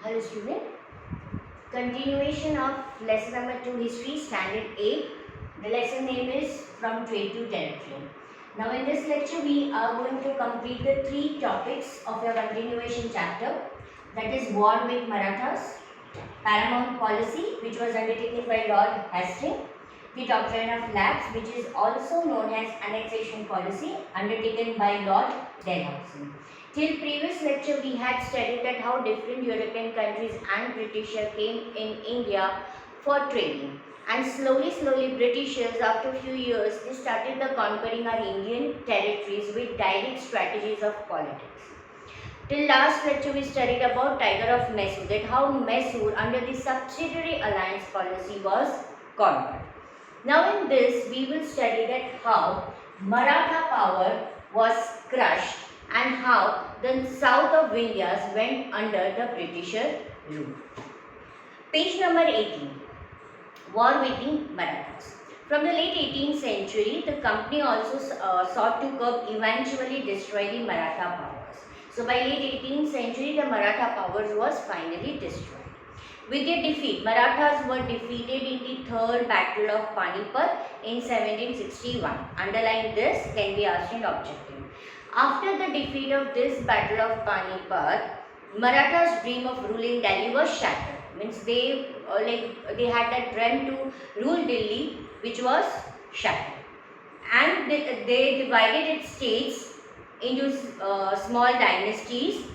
Hello student, continuation of lesson number 2 history standard 8. The lesson name is from trade to territory. Now in this lecture we are going to complete the 3 topics of your continuation chapter, that is war with Marathas, paramount policy which was undertaken by Lord Hastings, the doctrine of lapse which is also known as annexation policy undertaken by Lord Dalhousie. Till previous lecture we had studied that how different European countries and Britishers came in India for trading, and slowly Britishers after few years they started the conquering our Indian territories with direct strategies of politics. Till last lecture we studied about Tiger of Mysore, that how Mysore under the subsidiary alliance policy was conquered. Now in this we will study that how Maratha power was crushed and how the south of Vindhyas went under the Britisher rule. Page number 18. War with the Marathas. From the late 18th century, the company also sought to curb, eventually destroy the Maratha powers. So by late 18th century, the Maratha powers was finally destroyed. With their defeat, Marathas were defeated in the Third Battle of Panipat in 1761. Underline this, can be asked in objective. After the defeat of this Battle of Panipat, Marathas' dream of ruling Delhi was shattered. Means they had that dream to rule Delhi, which was shattered, and they divided its states into small dynasties.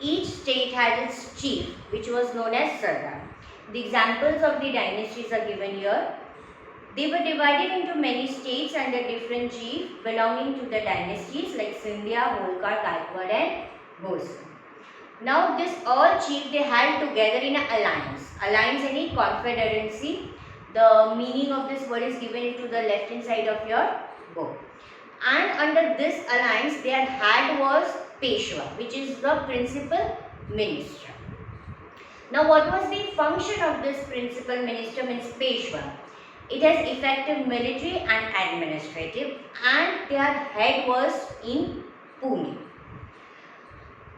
Each state had its chief, which was known as Sardar. The examples of the dynasties are given here. They were divided into many states under different chiefs belonging to the dynasties like Scindia, Holkar, Gaikwad and Bhosle. Now this all chiefs they had together in an alliance. Alliance any confederacy. The meaning of this word is given to the left hand side of your book. And under this alliance their head was Peshwa, which is the principal minister. Now what was the function of this principal minister means Peshwa? It has effective military and administrative, and their head was in Pune.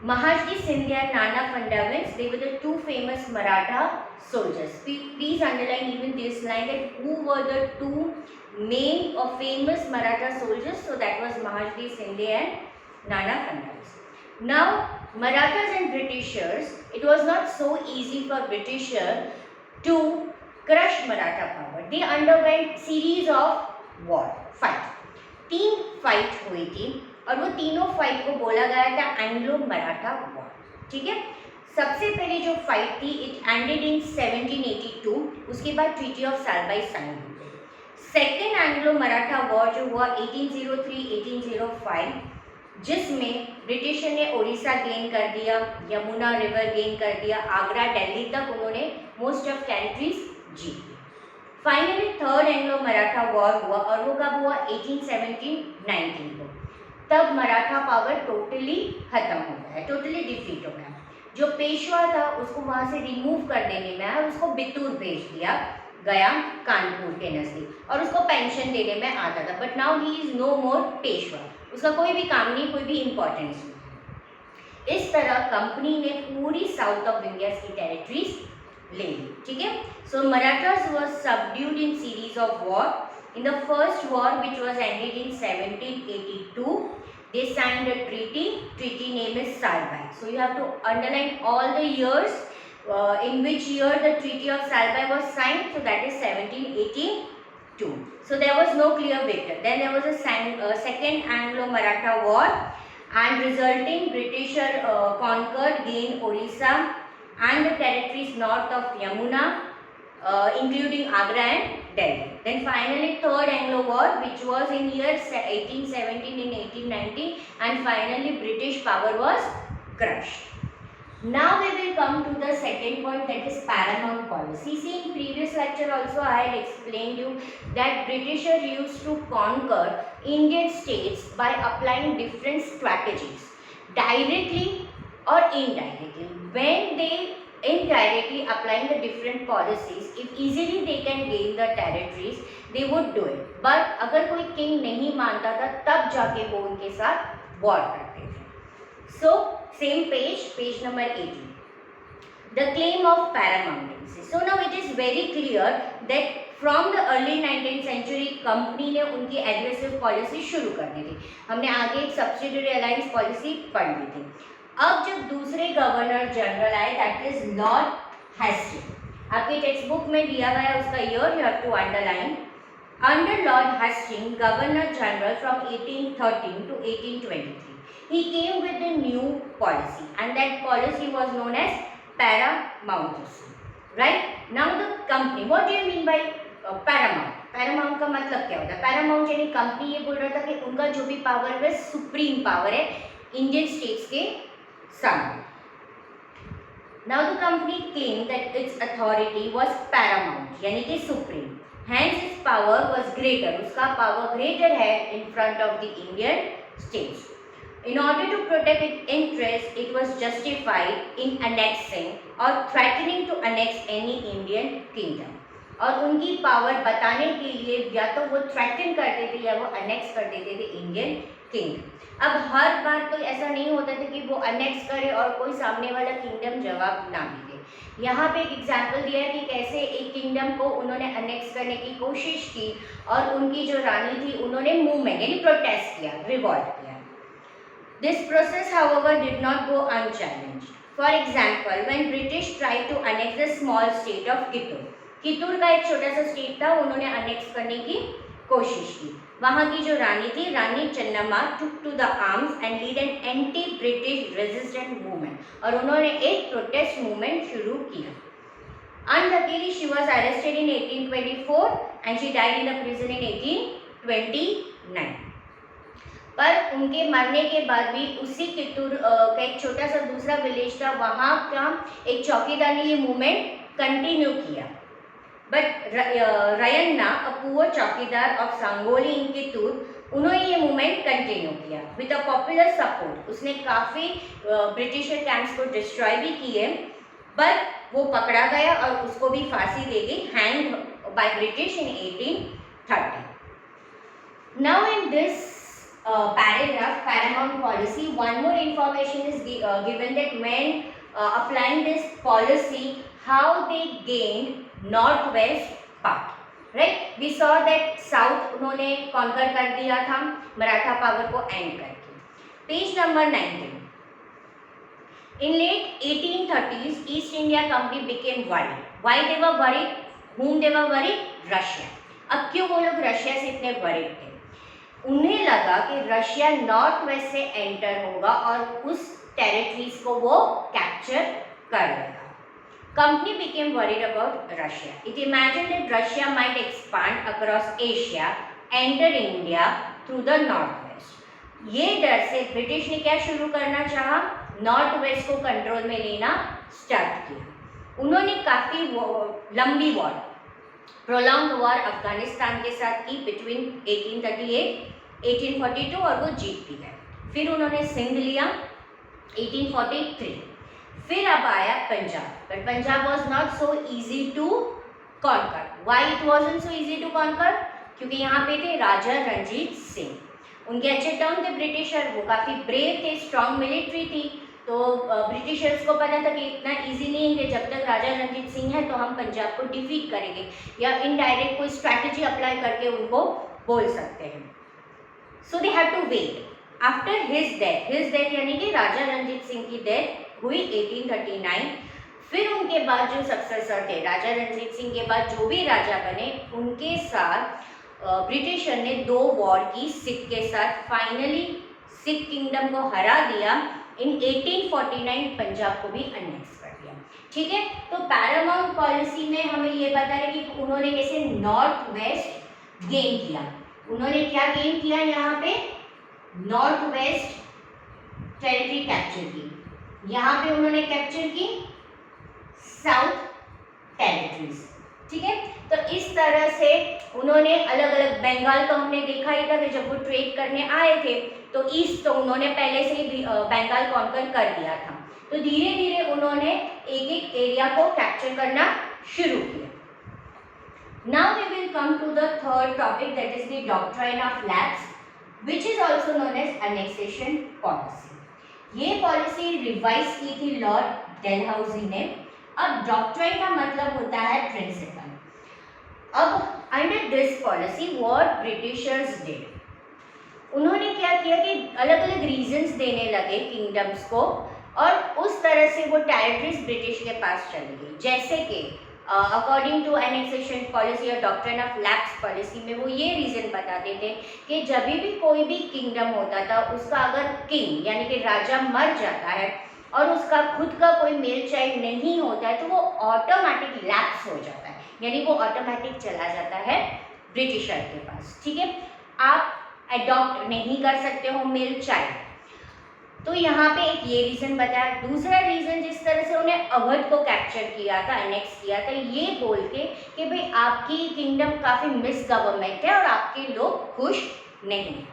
Mahadji Sindhya and Nana Fandavins, they were the two famous Maratha soldiers. Please underline even this line that who were the two main or famous Maratha soldiers. So that was Mahadji Sindhya and Nana Fandavins. Now Marathas and Britishers, it was not so easy for Britishers to crush Maratha power. They underwent series of fight. 3 fight हुई थी और वो तीनों fight को बोला गया था Anglo Maratha war. ठीक है, सबसे पहले जो फाइट थी इट एंडेड इन 1782. उसके बाद ट्रीटी ऑफ सालबाई साइन हुई. सेकेंड एंग्लो मराठा वॉर जो हुआ 1803-1805, जिसमें ब्रिटिश ने उड़ीसा गेन कर दिया, यमुना रिवर गेन कर दिया, आगरा दिल्ली तक उन्होंने most of territories Jeet. Finally third Anglo Maratha war हुआ और वो कब हुआ 1817-19 को. तब मराठा पावर टोटली खत्म हो गया, टोटली डिफीट हो गया. जो पेशवा था उसको वहाँ से रिमूव कर देने में और उसको बितूर भेज दिया गया कानपुर के नज़दीक, और उसको पेंशन देने में आता था. But now he is no more Peshwa, उसका कोई भी काम नहीं, कोई भी इम्पोर्टेंस नहीं. इस तरह कंपनी ने पूरी साउथ ऑफ इंडिया की टेरिटरीज ले ली. ठीक है, so Marathas were subdued in series of war. In the first war, which was ended in 1782, they signed a treaty. Treaty name is Salbai. So you have to underline all the years in which year the Treaty of Salbai was signed. So that is 1782. So there was no clear victor. Then there was a second Anglo-Maratha war, and resulting Britisher conquered, gained Orissa and the territories north of Yamuna, including Agra and Delhi. Then finally third Anglo War, which was in years 1817 and 1819, and finally British power was crushed. Now we will come to the second point, that is paramount policy. See, in previous lecture also I had explained you that Britishers used to conquer Indian states by applying different strategies, directly or indirectly. When they indirectly applying the different policies, if easily they can gain the territories, they would do it. But अगर कोई king नहीं मानता था तब जाके वो उनके साथ वॉर करते थे. So same page, page number 18. the claim of paramountcy. So now it is very clear that from the early 19th century company ने उनकी एग्रेसिव पॉलिसी शुरू कर दी थी. हमने आगे एक सब्सिडियरी अलायंस पॉलिसी पढ़ ली थी. अब जब दूसरे गवर्नर जनरल आए, दैट इज लॉर्ड हेस्टिंग्स. आपके टेक्स्ट बुक में दिया गया है उसका year, you have to underline. Under Lord Hastings, Governor General from 1813 to 1823, he came with a new policy, and that policy was known as paramountcy. Right? Now the company, what do you mean by paramount? Paramount का मतलब क्या होता है? Paramount यानी company ये बोल रहा था कि उनका जो भी पावर है सुप्रीम पावर है इंडियन स्टेट्स के सामने. Now the company claimed that its authority was paramount यानी कि supreme. Hence its power was greater. उसका power greater है in front of the Indian states. In order to protect its interests, it was justified in annexing or threatening to annex any Indian kingdom. और उनकी power बताने के लिए या तो वो थ्रेटन करते थे या वो अनेक्स कर देते थे इंडियन किंगडम. अब हर बार तो ऐसा नहीं होता था कि वो अनेक्स करे और कोई सामने वाला किंगडम जवाब ना भी दे. यहाँ पे एक एग्जाम्पल दिया है कि कैसे एक किंगडम को उन्होंने अनेक्स करने की कोशिश की और उनकी जो रानी थी उन्होंने मूवमेंट यानी प्रोटेस्ट किया, रिवॉल्ट किया. This process however did not go unchallenged. For example, when British tried to annex the small state of Kittur. Kittur का एक छोटा सा स्टेट था, उन्होंने अनेक्स करने की कोशिश की. वहाँ की जो रानी थी, रानी Channamma, took to the arms and lead an anti-British resistance movement. और उन्होंने एक प्रोटेस्ट मूवमेंट शुरू किया. Unluckily, she was arrested in 1824 and she died in the prison in 1829. पर उनके मरने के बाद भी उसी कितूर का एक छोटा सा दूसरा विलेज था, वहाँ का एक चौकीदार ने ये मूवमेंट कंटिन्यू किया. बट रयन्ना, अ पुअर चौकीदार ऑफ सांगोली इन कितूर, उन्होंने ये मूवमेंट कंटिन्यू किया विद अ पॉपुलर सपोर्ट. उसने काफ़ी ब्रिटिशर कैंप्स को डिस्ट्रॉय भी किए, बट वो पकड़ा गया और उसको भी फांसी दे दी, hang by British in 1830. Now in this paragraph, paramount policy, one more information is given that when applying this policy, how they gained northwest part. Right? We saw that south उन्होंने conquer कर दिया था Maratha power को and करके. Page number 19. In late 1830s, East India Company became worried. Why they were worried? Whom they were worried? Russia. अब क्यों वो लोग रशिया से इतने worried थे? उन्हें लगा कि रशिया नॉर्थ वेस्ट से एंटर होगा और उस टेरिटरीज को वो कैप्चर कर लेगा. Company became worried about Russia. It imagine that Russia might expand across Asia, enter India through the north west. ये डर से ब्रिटिश ने क्या शुरू करना चाहा? नॉर्थ वेस्ट को कंट्रोल में लेना स्टार्ट किया. उन्होंने काफ़ी लंबी वॉर, प्रोलॉन्ग वॉर अफगानिस्तान के साथ की बिटवीन 1838 1842 और वो जीत भी गए. फिर उन्होंने सिंध लिया 1843. फिर अब आया Punjab, but Punjab was not so easy to conquer. Why it wasn't so easy to conquer? क्योंकि यहाँ पे थे राजा रणजीत सिंह. उनके अच्छे टर्म थे ब्रिटिशर, वो काफ़ी ब्रेव थे, स्ट्रॉन्ग मिलिट्री थी. तो ब्रिटिशर्स को पता था कि इतना इजी नहीं है कि जब तक राजा रणजीत सिंह है तो हम पंजाब को डिफीट करेंगे, या इनडायरेक्ट कोई स्ट्रैटेजी अप्लाई करके उनको बोल सकते हैं. So they have to wait. After his death यानी कि राजा रणजीत सिंह की डेथ हुई 1839. फिर उनके बाद जो सक्सेसर थे, राजा रणजीत सिंह के बाद जो भी राजा बने, उनके साथ ब्रिटिशर ने 2 वॉर की सिख के साथ. फाइनली सिख किंगडम को हरा दिया. इन 1849 पंजाब को भी अनेक्स कर दिया. ठीक है, तो पैरामाउंट पॉलिसी में हमें ये बता रहे कि उन्होंने कैसे नॉर्थ वेस्ट गेन किया. उन्होंने क्या गेन किया? यहाँ पे नॉर्थ वेस्ट टेरिटरी कैप्चर की. यहाँ पे उन्होंने कैप्चर की साउथ टेरिटरीज. ठीक है, तो इस तरह से उन्होंने अलग अलग, बंगाल तो हमने देखा ही था कि जब वो ट्रेड करने आए थे तो ईस्ट तो उन्होंने पहले से ही बंगाल कॉन्कर कर दिया था. तो धीरे धीरे उन्होंने एक एक एरिया को कैप्चर करना शुरू किया. Now we will come to the third topic, that is the doctrine of lapse, which is also known as annexation policy. ये पॉलिसी रिवाइज की थी लॉर्ड डेलहाउसी ने अब डॉक्ट्राइन का मतलब होता है प्रिंसिपल। अब under this policy what Britishers did, उन्होंने क्या किया कि अलग अलग रीजंस देने लगे किंगडम्स को, और उस तरह से वो टेरिटरीज ब्रिटिश के पास चली गई। जैसे कि अकॉर्डिंग टू एनेक्सेशन पॉलिसी और डॉक्ट्रिन ऑफ लैप्स पॉलिसी में वो ये रीज़न बताते थे कि जब भी कोई भी किंगडम होता था, उसका अगर किंग यानी कि राजा मर जाता है और उसका खुद का कोई मेल चाइल्ड नहीं होता है, तो वो ऑटोमेटिक लैप्स हो जाता है, यानी वो ऑटोमेटिक चला जाता है ब्रिटिशर के पास। ठीक है, आप अडॉप्ट नहीं कर सकते हो मेल चाइल्ड। तो यहाँ पे एक ये रीज़न बताया। दूसरा रीज़न, जिस तरह से उन्हें अवध को कैप्चर किया था, अनेक्स किया था, ये बोल के कि भाई आपकी किंगडम काफ़ी मिस गवर्नमेंट है और आपके लोग खुश नहीं हैं।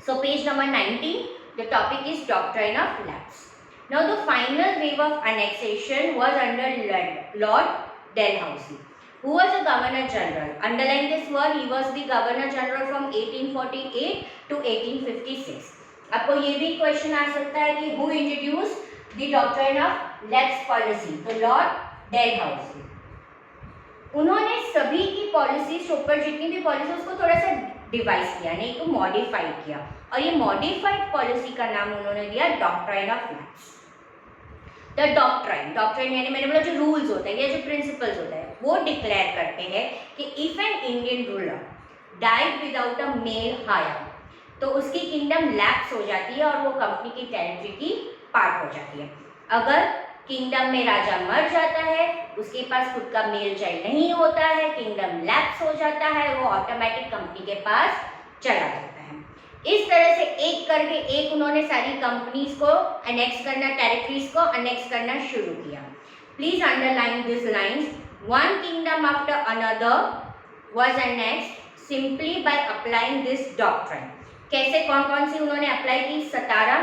So page number 19, the topic is doctrine of lapse. Now the final wave of annexation was under Lord Dalhousie, who was a Governor General. Underline this word, he was the Governor General from 1848 to 1856. आपको ये भी question आ सकता है कि who introduce the doctrine of lapse policy, तो Lord Dalhousie. उन्होंने सभी की पॉलिसीज ऊपर जितनी भी पॉलिसी उसको थोड़ा सा डिवाइस किया, नहीं तो मॉडिफाइड किया, और ये मॉडिफाइड पॉलिसी का नाम उन्होंने दिया doctrine of lapse. The doctrine यानी मैंने बोला जो रूल्स होते हैं या जो प्रिंसिपल्स होते हैं, वो डिक्लेयर करते हैं कि if an Indian ruler died without a male heir, तो उसकी किंगडम लैप्स हो जाती है और वो कंपनी की टेरिटरी की पार्ट हो जाती है। अगर किंगडम में राजा मर जाता है, उसके पास खुद का मेल चाइल्ड नहीं होता है, किंगडम लैप्स हो जाता है, वो ऑटोमेटिक कंपनी के पास चला जाता है। इस तरह से एक करके एक उन्होंने सारी कंपनीज को अनेक्स करना, टेरिटरीज को अनेक्स करना शुरू किया। Please underline this lines, one kingdom after another was annexed simply by applying this doctrine. कैसे, कौन कौन सी उन्होंने अप्लाई की? सतारा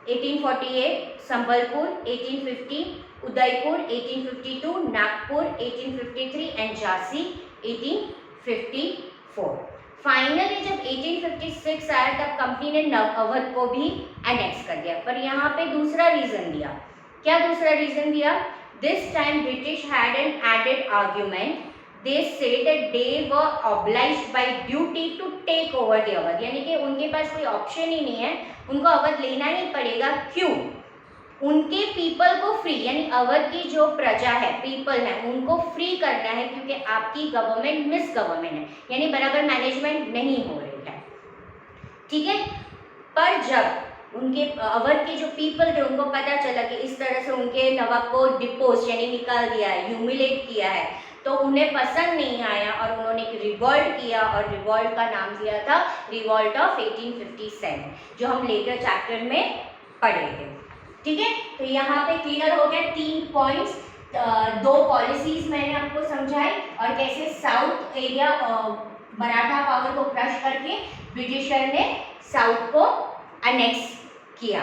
1848, संबलपुर 1850, उदयपुर 1852, नागपुर 1853 एंड झांसी 1854। फाइनली जब 1856 आया तब कंपनी ने अवध को भी एनेक्स कर दिया। पर यहाँ पे दूसरा रीजन दिया। क्या दूसरा रीजन दिया? This time British had an added argument, they say that they were obliged by duty to take over the Awadh, यानी कि उनके पास कोई ऑप्शन ही नहीं है, उनको अवध लेना ही पड़ेगा। क्यों? उनके पीपल को फ्री, यानी अवध की जो प्रजा है, पीपल है, उनको फ्री करना है, क्योंकि आपकी गवर्नमेंट मिस गवर्नमेंट है, यानी बराबर मैनेजमेंट नहीं हो रही है। ठीक है, पर जब उनके अवध के जो पीपल थे उनको पता चला कि इस तरह से उनके नवाब को डिपोज यानी निकाल दिया है, ह्यूमिलेट किया है, तो उन्हें पसंद नहीं आया और उन्होंने एक रिवॉल्ट किया, और रिवॉल्ट का नाम दिया था रिवॉल्ट ऑफ 1857, जो हम लेटर चैप्टर में पढ़े थे। ठीक है, तो यहाँ पे क्लियर हो गया 3 पॉइंट्स। 2 पॉलिसीज मैंने आपको समझाई और कैसे साउथ एरिया मराठा पावर को क्रश करके ब्रिटिशर ने साउथ को अनेक्स किया।